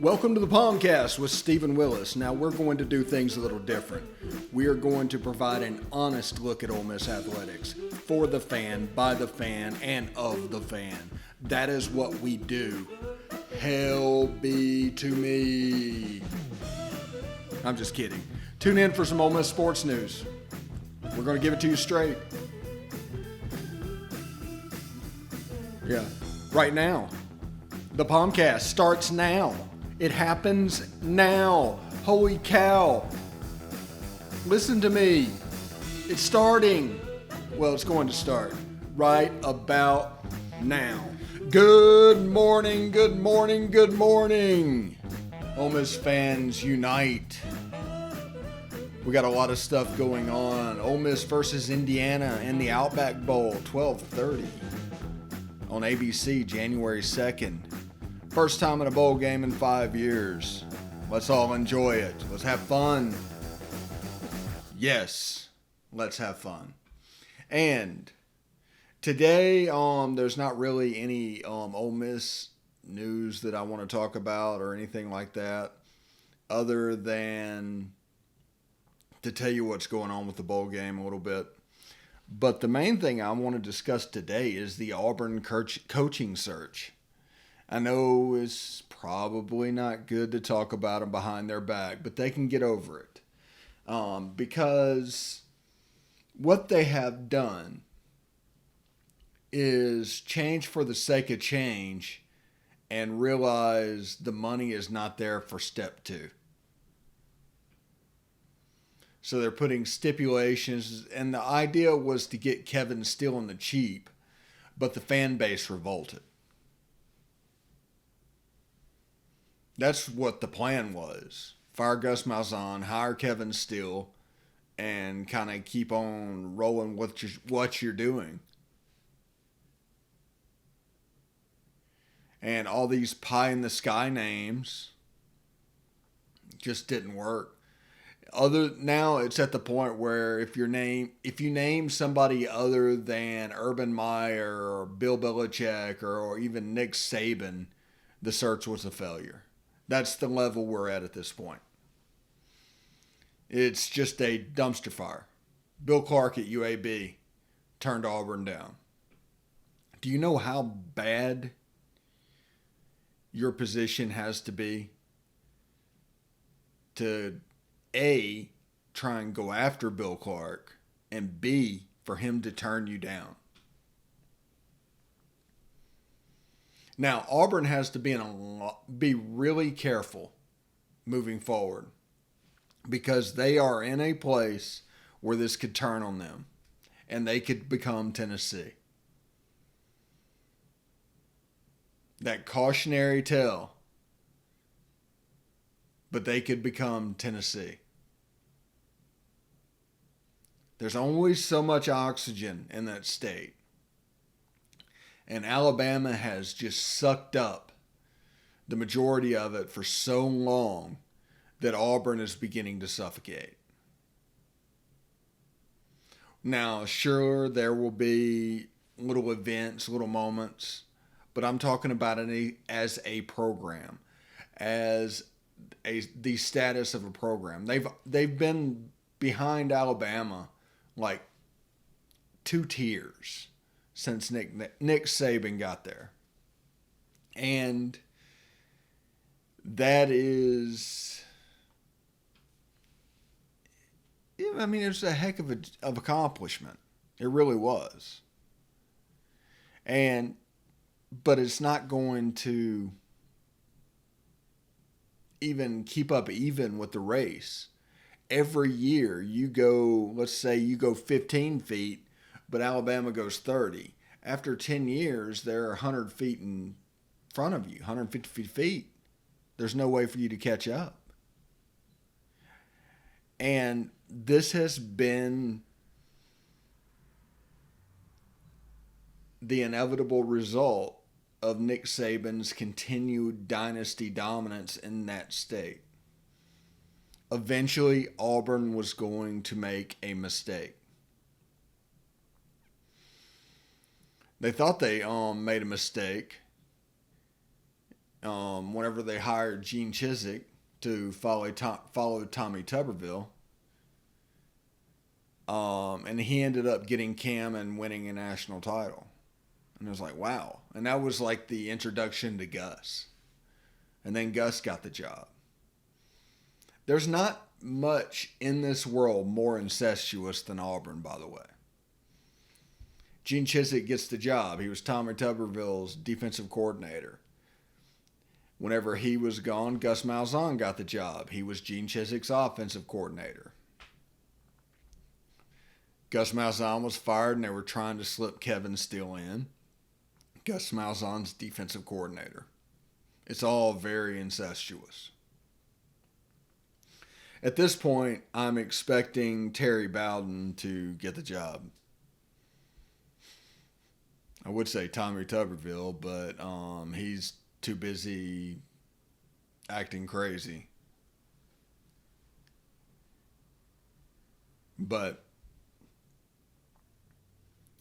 Welcome to the POMcast with Stephen Willis. Now we're going to do things a little different. We are going to provide an honest look at Ole Miss athletics for the fan, by the fan, and of the fan. That is what we do. Hell be to me. I'm just kidding. Tune in for some Ole Miss sports news. We're going to give it to you straight. Yeah, right now. The POMcast starts now. It happens now. Holy cow. Listen to me. It's starting. Well, it's going to start right about now. Good morning, good morning, good morning. Ole Miss fans unite. We got a lot of stuff going on. Ole Miss versus Indiana in the Outback Bowl, 12:30 on ABC, January 2nd. First time in a bowl game in 5 years. Let's all enjoy it. Let's have fun. Yes, let's have fun. And today, there's not really any Ole Miss news that I want to talk about or anything like that, other than to tell you what's going on with the bowl game a little bit. But the main thing I want to discuss today is the Auburn coaching search. I know it's probably not good to talk about them behind their back, but they can get over it. Because what they have done is change for the sake of change and realize the money is not there for step two. So they're putting stipulations, and the idea was to get Kevin Steele on the cheap, but the fan base revolted. That's what the plan was. Fire Gus Malzahn, hire Kevin Steele, and kind of keep on rolling with what you're doing. And all these pie-in-the-sky names just didn't work. Now it's at the point where if you name somebody other than Urban Meyer or Bill Belichick or even Nick Saban, the search was a failure. That's the level we're at this point. It's just a dumpster fire. Bill Clark at UAB turned Auburn down. Do you know how bad your position has to be to A, try and go after Bill Clark, and B, for him to turn you down? Now, Auburn has to be really careful moving forward because they are in a place where this could turn on them and they could become Tennessee. That cautionary tale, but they could become Tennessee. There's only so much oxygen in that state. And Alabama has just sucked up the majority of it for so long that Auburn is beginning to suffocate. Now, sure, there will be little events, little moments, but I'm talking about it as a program, as the status of a program. They've been behind Alabama like 2 tiers since Nick Saban got there. And that is, I mean, it's a heck of accomplishment. It really was. But it's not going to even keep up even with the race. Every year you go, let's say you go 15 feet, but Alabama goes 30. After 10 years, they're 100 feet in front of you, 150 feet. There's no way for you to catch up. And this has been the inevitable result of Nick Saban's continued dynasty dominance in that state. Eventually, Auburn was going to make a mistake. They thought they made a mistake whenever they hired Gene Chizik to follow Tommy Tuberville. And he ended up getting Cam and winning a national title. And it was like, wow. And that was like the introduction to Gus. And then Gus got the job. There's not much in this world more incestuous than Auburn, by the way. Gene Chizik gets the job. He was Tommy Tuberville's defensive coordinator. Whenever he was gone, Gus Malzahn got the job. He was Gene Chizik's offensive coordinator. Gus Malzahn was fired and they were trying to slip Kevin Steele in. Gus Malzahn's defensive coordinator. It's all very incestuous. At this point, I'm expecting Terry Bowden to get the job. I would say Tommy Tuberville, but he's too busy acting crazy. But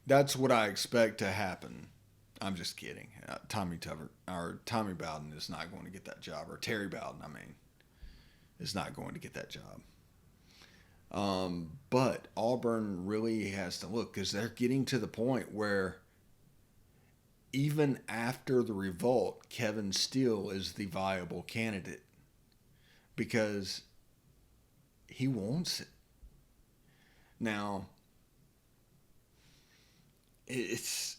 that's what I expect to happen. I'm just kidding. Tommy Bowden is not going to get that job, or Terry Bowden, is not going to get that job. But Auburn really has to look, because they're getting to the point where even after the revolt, Kevin Steele is the viable candidate because he wants it. Now, it's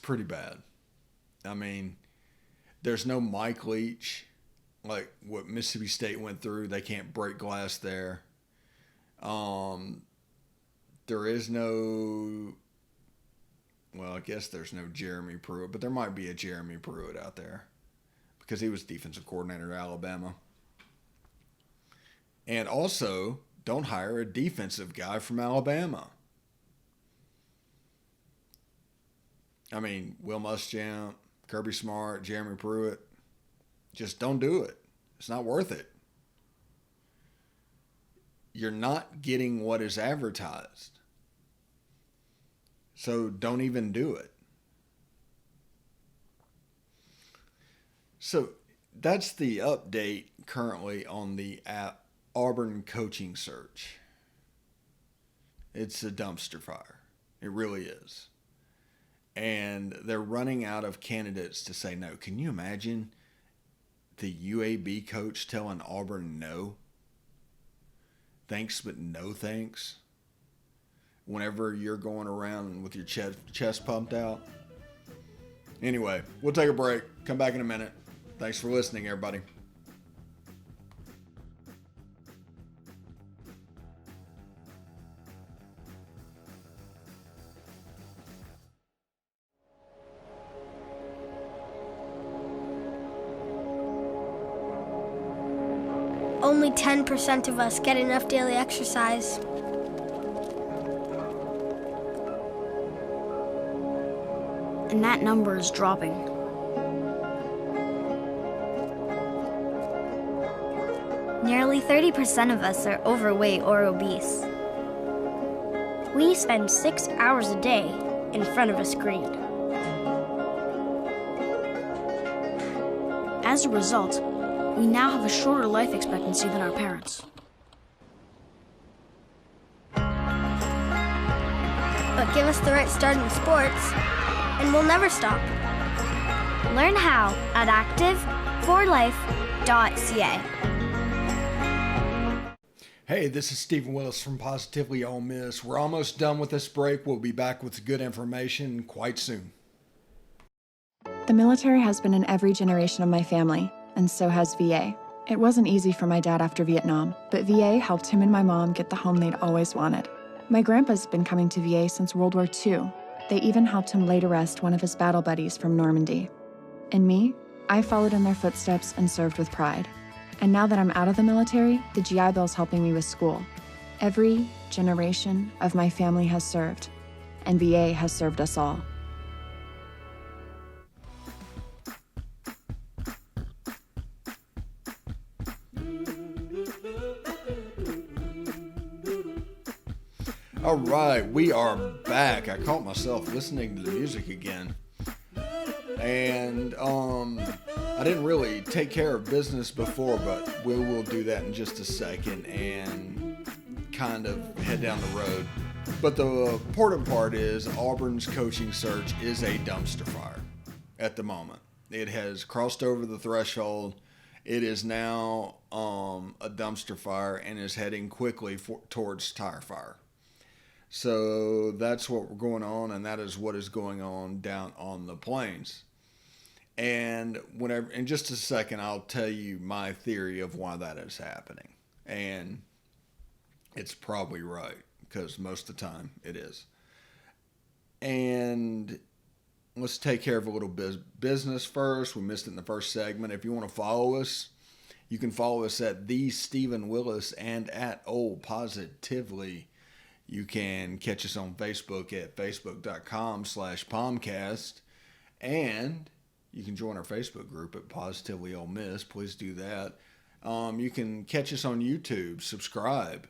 pretty bad. I mean, there's no Mike Leach like what Mississippi State went through. They can't break glass there. There is no, well, I guess there's no Jeremy Pruitt, but there might be a Jeremy Pruitt out there because he was defensive coordinator at Alabama. And also, don't hire a defensive guy from Alabama. I mean, Will Muschamp, Kirby Smart, Jeremy Pruitt, just don't do it. It's not worth it. You're not getting what is advertised. So don't even do it. So that's the update currently on the Auburn coaching search. It's a dumpster fire. It really is. And they're running out of candidates to say no. Can you imagine the UAB coach telling Auburn no? Thanks, but no thanks. Whenever you're going around with your chest pumped out. Anyway, we'll take a break. Come back in a minute. Thanks for listening, everybody. Only 10% of us get enough daily exercise. And that number is dropping. Nearly 30% of us are overweight or obese. We spend 6 hours a day in front of a screen. As a result, we now have a shorter life expectancy than our parents. But give us the right start in sports, and we'll never stop. Learn how at active4life.ca. Hey, this is Stephen Willis from Positively Ole Miss. We're almost done with this break. We'll be back with good information quite soon. The military has been in every generation of my family, and so has VA. It wasn't easy for my dad after Vietnam, but VA helped him and my mom get the home they'd always wanted. My grandpa's been coming to VA since World War II. They even helped him lay to rest one of his battle buddies from Normandy. And me, I followed in their footsteps and served with pride. And now that I'm out of the military, the GI Bill's helping me with school. Every generation of my family has served, and VA has served us all. All right, we are back. I caught myself listening to the music again. And I I didn't really take care of business before, but we will do that in just a second and kind of head down the road. But the important part is Auburn's coaching search is a dumpster fire at the moment. It has crossed over the threshold. It is now a dumpster fire and is heading quickly towards tire fire. So that's what we're going on, and that is what is going on down on the plains. And whenever, in just a second, I'll tell you my theory of why that is happening. And it's probably right, because most of the time it is. And let's take care of a little business first. We missed it in the first segment. If you want to follow us, you can follow us at The Stephen Willis and at Old Positively. You can catch us on Facebook at facebook.com/POMcast. And you can join our Facebook group at Positively Ole Miss. Please do that. You can catch us on YouTube. Subscribe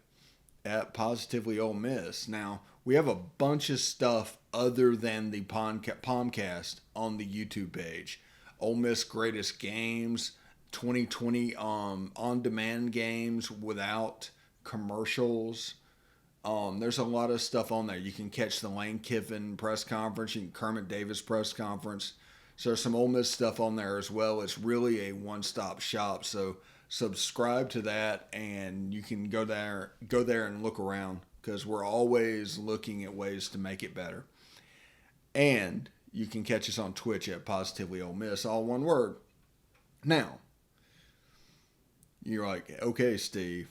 at Positively Ole Miss. Now, we have a bunch of stuff other than the POMcast on the YouTube page. Ole Miss Greatest Games, 2020 on-demand games without commercials. There's a lot of stuff on there. You can catch the Lane Kiffin press conference, Kermit Davis press conference. So there's some Ole Miss stuff on there as well. It's really a one-stop shop. So subscribe to that, and you can go there and look around, because we're always looking at ways to make it better. And you can catch us on Twitch at Positively Ole Miss, all one word. Now, you're like, okay, Steve,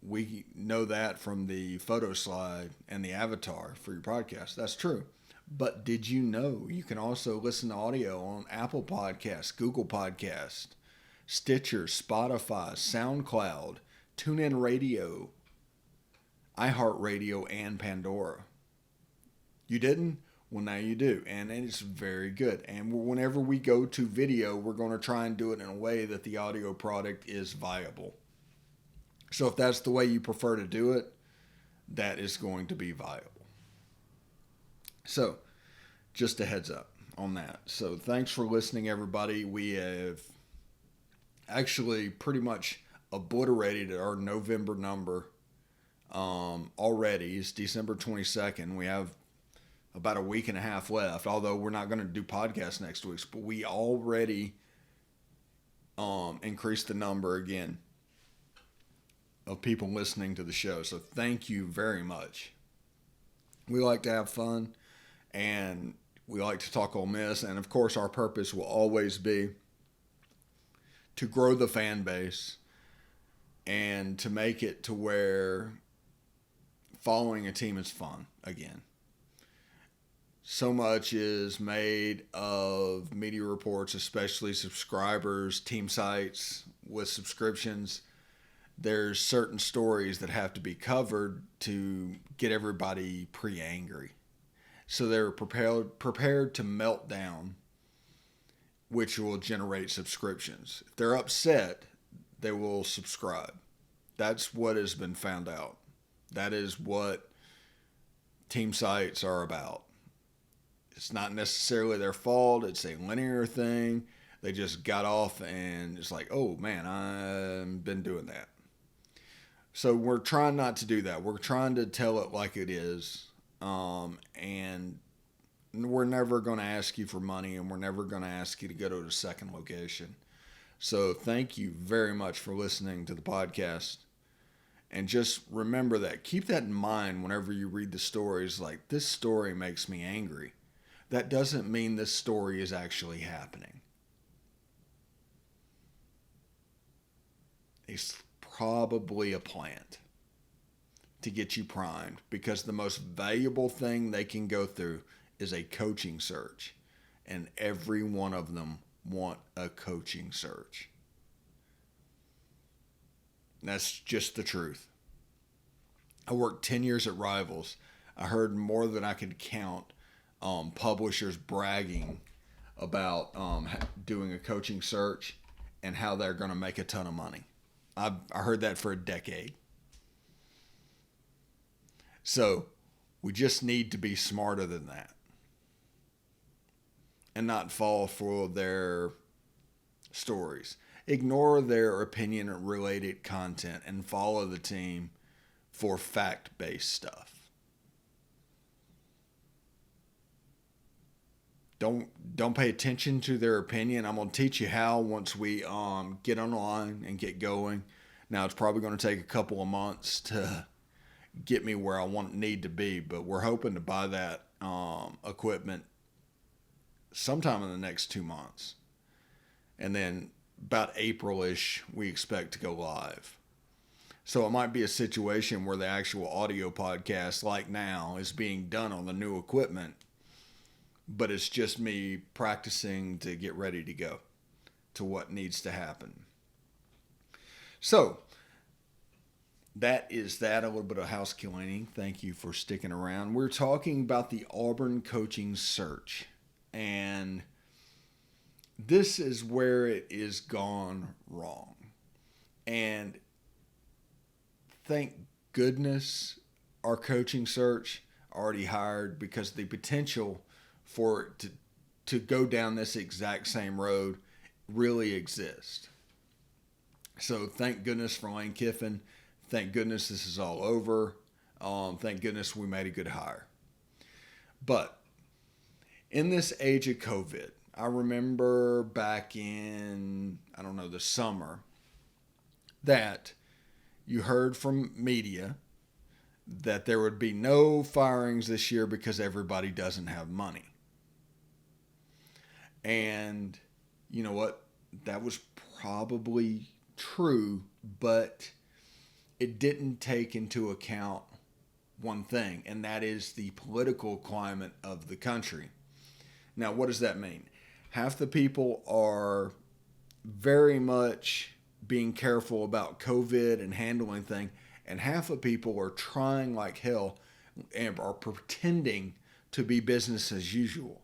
we know that from the photo slide and the avatar for your podcast. That's true. But did you know you can also listen to audio on Apple Podcasts, Google Podcasts, Stitcher, Spotify, SoundCloud, TuneIn Radio, iHeartRadio, and Pandora? You didn't? Well, now you do. And it's very good. And whenever we go to video, we're going to try and do it in a way that the audio product is viable. So if that's the way you prefer to do it, that is going to be viable. So, just a heads up on that. So, thanks for listening, everybody. We have actually pretty much obliterated our November number already. It's December 22nd. We have about a week and a half left, although we're not going to do podcasts next week. But we already increased the number again of people listening to the show. So, thank you very much. We like to have fun. And we like to talk Ole Miss. And, of course, our purpose will always be to grow the fan base and to make it to where following a team is fun again. So much is made of media reports, especially subscribers, team sites with subscriptions. There's certain stories that have to be covered to get everybody pre-angry. So they're prepared to melt down, which will generate subscriptions. If they're upset, they will subscribe. That's what has been found out. That is what team sites are about. It's not necessarily their fault. It's a linear thing. They just got off and it's like, oh man, I've been doing that. So we're trying not to do that. We're trying to tell it like it is. And we're never going to ask you for money, and we're never going to ask you to go to a second location. So thank you very much for listening to the podcast. And just remember that. Keep that in mind whenever you read the stories. Like, this story makes me angry. That doesn't mean this story is actually happening. It's probably a plant to get you primed, because the most valuable thing they can go through is a coaching search, and every one of them want a coaching search. That's just the truth. I worked 10 years at Rivals. I heard more than I could count publishers bragging about doing a coaching search and how they're going to make a ton of money. I heard that for a decade. So we just need to be smarter than that and not fall for their stories. Ignore their opinion-related content and follow the team for fact-based stuff. Don't pay attention to their opinion. I'm going to teach you how once we get online and get going. Now, it's probably going to take a couple of months to get me where I need to be, but we're hoping to buy that equipment sometime in the next 2 months. And then about April-ish, we expect to go live. So it might be a situation where the actual audio podcast, like now, is being done on the new equipment, but it's just me practicing to get ready to go to what needs to happen. So that is that, a little bit of house cleaning. Thank you for sticking around. We're talking about the Auburn coaching search, and this is where it is gone wrong. And thank goodness our coaching search already hired, because the potential for it to go down this exact same road really exists. So thank goodness for Lane Kiffin. Thank goodness this is all over. Thank goodness we made a good hire. But in this age of COVID, I remember back in, the summer, that you heard from media that there would be no firings this year because everybody doesn't have money. And you know what? That was probably true, but it didn't take into account one thing, and that is the political climate of the country. Now, what does that mean? Half the people are very much being careful about COVID and handling things, and half of people are trying like hell and are pretending to be business as usual.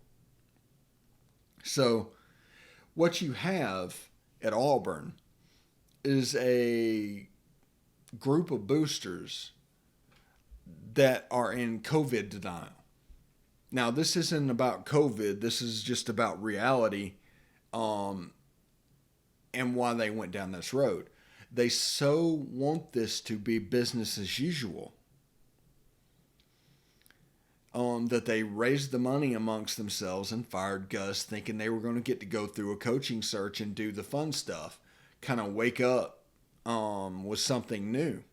So what you have at Auburn is a group of boosters that are in COVID denial. Now, this isn't about COVID. This is just about reality and why they went down this road. They so want this to be business as usual that they raised the money amongst themselves and fired Gus, thinking they were going to get to go through a coaching search and do the fun stuff, kind of wake up with something new.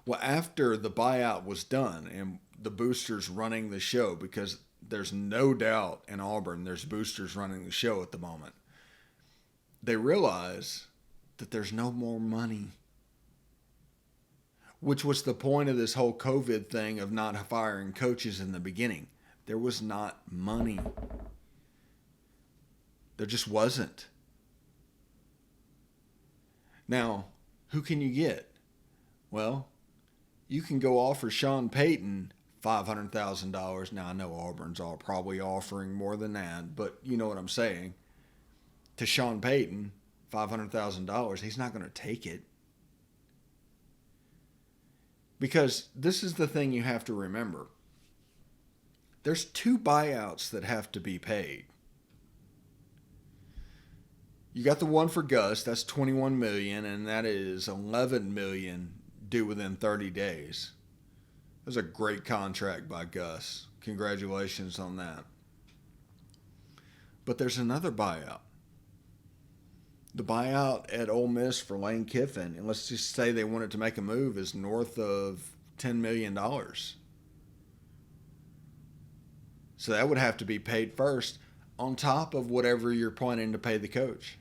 Well, after the buyout was done and the boosters running the show, because there's no doubt in Auburn there's boosters running the show at the moment, they realize that there's no more money, which was the point of this whole COVID thing of not firing coaches in the beginning. There was not money. There just wasn't. Now, who can you get? Well, you can go offer Sean Payton $500,000. Now, I know Auburn's all probably offering more than that, but you know what I'm saying. To Sean Payton, $500,000, he's not going to take it. Because this is the thing you have to remember. There's 2 buyouts that have to be paid. You got the one for Gus, that's $21 million, and that is $11 million due within 30 days. That was a great contract by Gus. Congratulations on that. But there's another buyout. The buyout at Ole Miss for Lane Kiffin, and let's just say they wanted to make a move, is north of $10 million. So that would have to be paid first, on top of whatever you're planning to pay the coach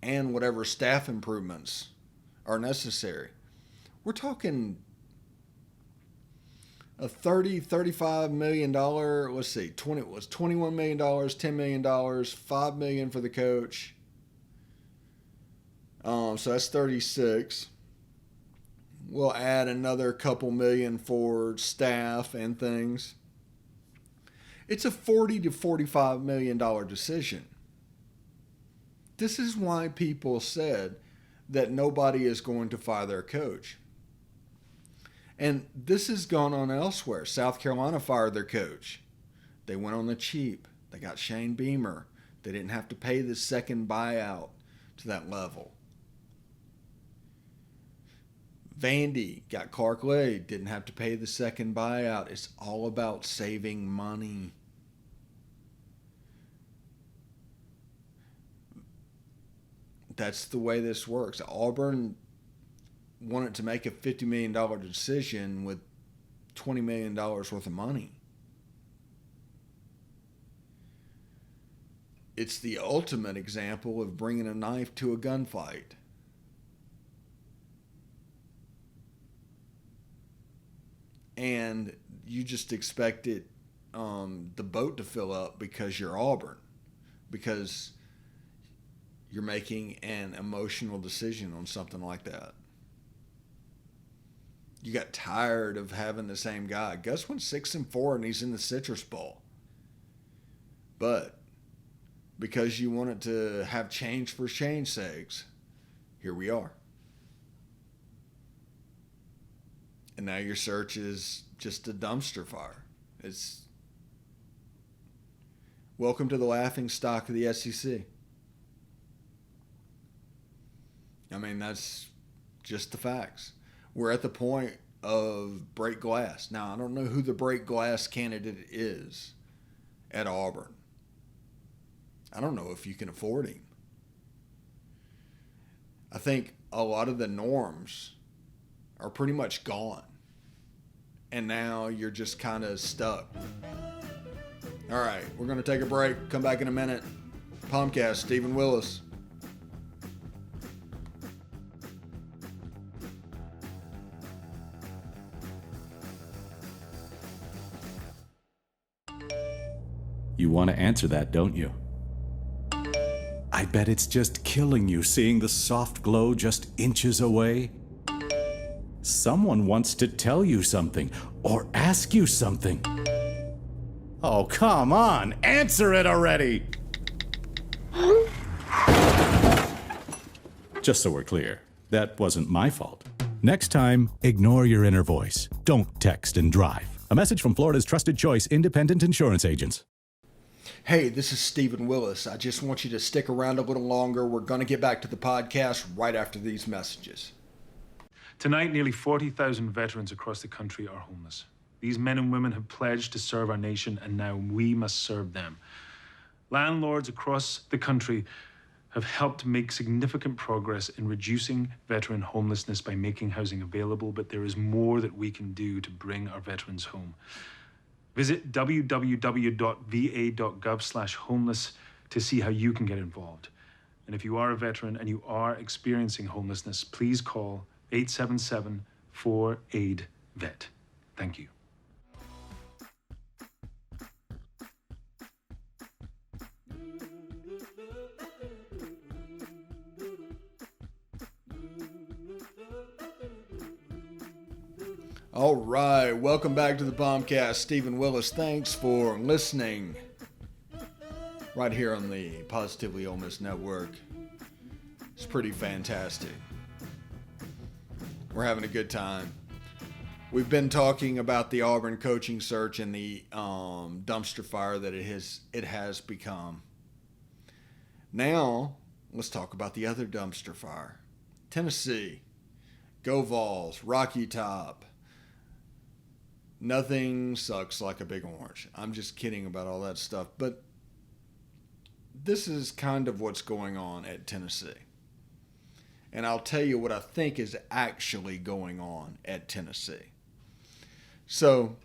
and whatever staff improvements are necessary. We're talking a $35 million, let's see, $21 million, $10 million, $5 million for the coach. So that's 36. We'll add another couple million for staff and things. It's a $40 to $45 million decision. This is why people said that nobody is going to fire their coach. And this has gone on elsewhere. South Carolina fired their coach. They went on the cheap. They got Shane Beamer. They didn't have to pay the second buyout to that level. Vandy got Clark Lea, didn't have to pay the second buyout. It's all about saving money. That's the way this works. Auburn wanted to make a $50 million decision with $20 million worth of money. It's the ultimate example of bringing a knife to a gunfight. And you just expect it, the boat to fill up because you're Auburn, because you're making an emotional decision on something like that. You got tired of having the same guy. Gus went 6-4 and he's in the Citrus Bowl. But because you wanted to have change for change's sakes, here we are. And now your search is just a dumpster fire. It's welcome to the laughing stock of the SEC. I mean, that's just the facts. We're at the point of break glass. Now, I don't know who the break glass candidate is at Auburn. I don't know if you can afford him. I think a lot of the norms are pretty much gone. And now you're just kind of stuck. All right, we're going to take a break. Come back in a minute. POMcast, Stephen Willis. You want to answer that, don't you? I bet it's just killing you seeing the soft glow just inches away. Someone wants to tell you something or ask you something. Oh, come on, answer it already! Just so we're clear, that wasn't my fault. Next time, ignore your inner voice. Don't text and drive. A message from Florida's trusted choice independent insurance agents. Hey, this is Stephen Willis. I just want you to stick around a little longer. We're going to get back to the podcast right after these messages. Tonight, nearly 40,000 veterans across the country are homeless. These men and women have pledged to serve our nation, and now we must serve them. Landlords across the country have helped make significant progress in reducing veteran homelessness by making housing available, but there is more that we can do to bring our veterans home. Visit www.va.gov/homeless to see how you can get involved. And if you are a veteran and you are experiencing homelessness, please call 877-4AID-VET. Thank you. All right, welcome back to the POMcast. Stephen Willis, thanks for listening. Right here on the Positively Ole Miss Network. It's pretty fantastic. We're having a good time. We've been talking about the Auburn coaching search and the dumpster fire that it has become. Now, let's talk about the other dumpster fire. Tennessee. Go Vols. Rocky Top. Nothing sucks like a big orange. I'm just kidding about all that stuff. But this is kind of what's going on at Tennessee. And I'll tell you what I think is actually going on at Tennessee. So,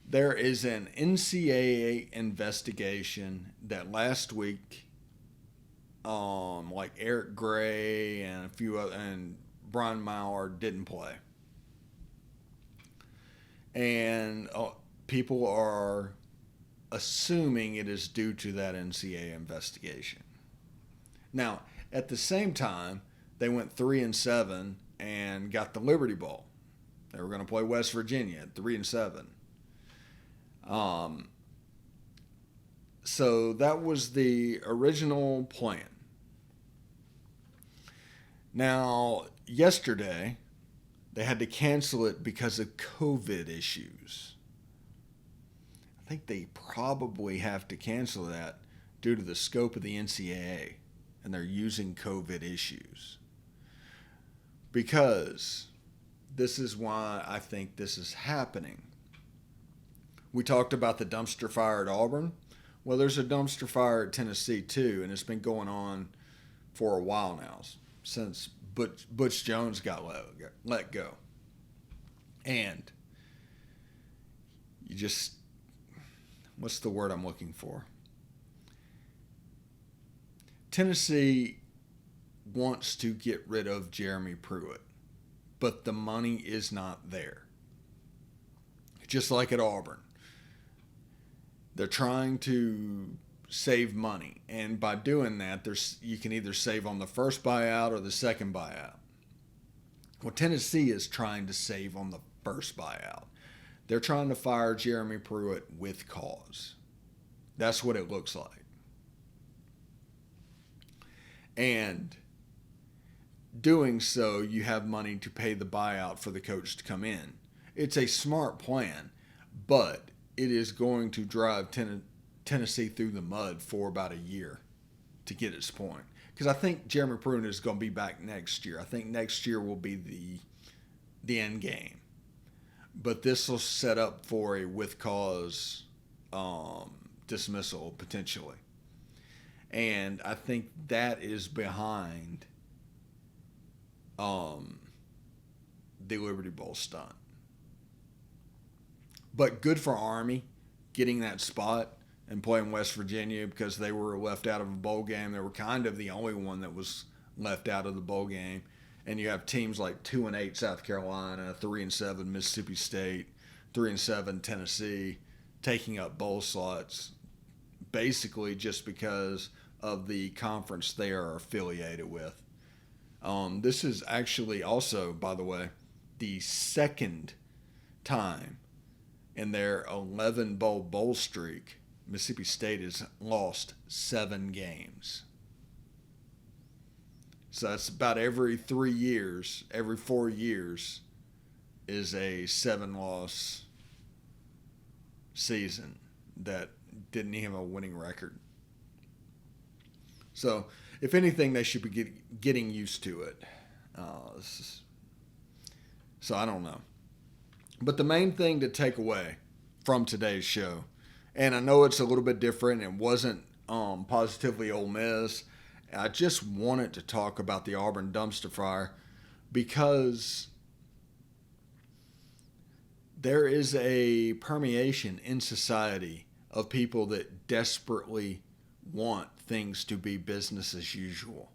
there is an NCAA investigation that last week, like Eric Gray and a few other, and Brian Maurer didn't play. And people are assuming it is due to that NCAA investigation. Now, at the same time, they went 3-7 and got the Liberty Bowl. They were going to play West Virginia at 3-7. So that was the original plan. Now, yesterday, they had to cancel it because of COVID issues. I think they probably have to cancel that due to the scope of the NCAA and they're using COVID issues. Because this is why I think this is happening. We talked about the dumpster fire at Auburn. Well, there's a dumpster fire at Tennessee too, and it's been going on for a while now, since Butch Jones got let go. And you just, what's the word I'm looking for? Tennessee wants to get rid of Jeremy Pruitt, but the money is not there. Just like at Auburn. They're trying to save money, and by doing that, you can either save on the first buyout or the second buyout. Well, Tennessee is trying to save on the first buyout. They're trying to fire Jeremy Pruitt with cause. That's what it looks like. And doing so, you have money to pay the buyout for the coach to come in. It's a smart plan, but it is going to drive Tennessee through the mud for about a year to get its point. Because I think Jeremy Pruitt is going to be back next year. I think next year will be the end game. But this will set up for a with cause dismissal potentially. And I think that is behind the Liberty Bowl stunt. But good for Army getting that spot and playing West Virginia, because they were left out of a bowl game. They were kind of the only one that was left out of the bowl game. And you have teams like 2-8 South Carolina, 3-7 Mississippi State, 3-7 Tennessee taking up bowl slots, basically just because of the conference they are affiliated with. This is actually also, by the way, the second time in their 11 bowl streak, Mississippi State has lost 7 games. So that's about every 3 years, every 4 years is a 7-loss season that didn't even have a winning record. So, if anything, they should be getting used to it. So I don't know. But the main thing to take away from today's show, and I know it's a little bit different, it wasn't Positively Ole Miss. I just wanted to talk about the Auburn dumpster fire because there is a permeation in society of people that desperately want things to be business as usual.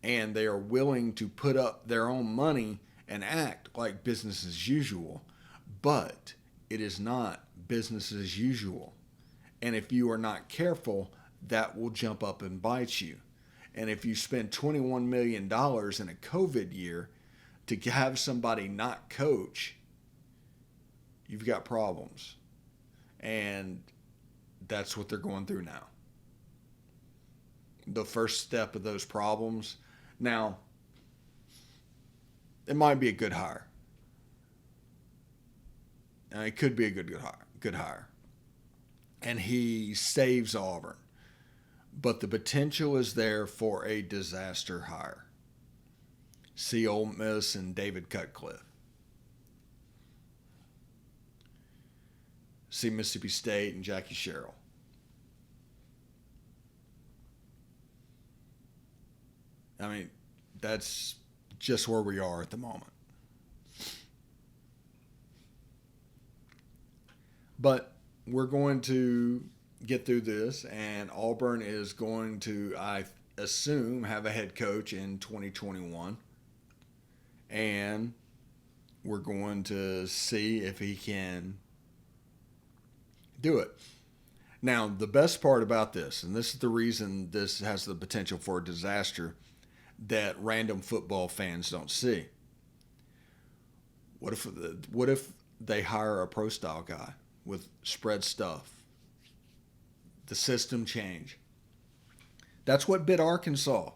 And they are willing to put up their own money and act like business as usual. But it is not business as usual. And if you are not careful, that will jump up and bite you. And if you spend $21 million in a COVID year to have somebody not coach, you've got problems. And that's what they're going through now. The first step of those problems. Now, it might be a good hire. It could be a good hire. And he saves Auburn. But the potential is there for a disaster hire. See Ole Miss and David Cutcliffe. See Mississippi State and Jackie Sherrill. I mean, that's just where we are at the moment. But we're going to get through this, and Auburn is going to, I assume, have a head coach in 2021. And we're going to see if he can do it. Now, the best part about this, and this is the reason this has the potential for a disaster that random football fans don't see. What if they hire a pro-style guy with spread stuff? The system change. That's what bit Arkansas.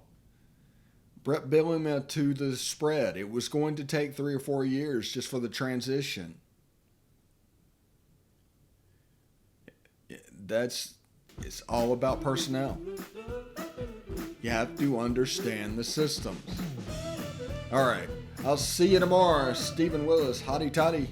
Brett Bielema to the spread. It was going to take 3 or 4 years just for the transition. That's It's all about personnel. You have to understand the systems. All right. I'll see you tomorrow. Stephen Willis, hotty toddy.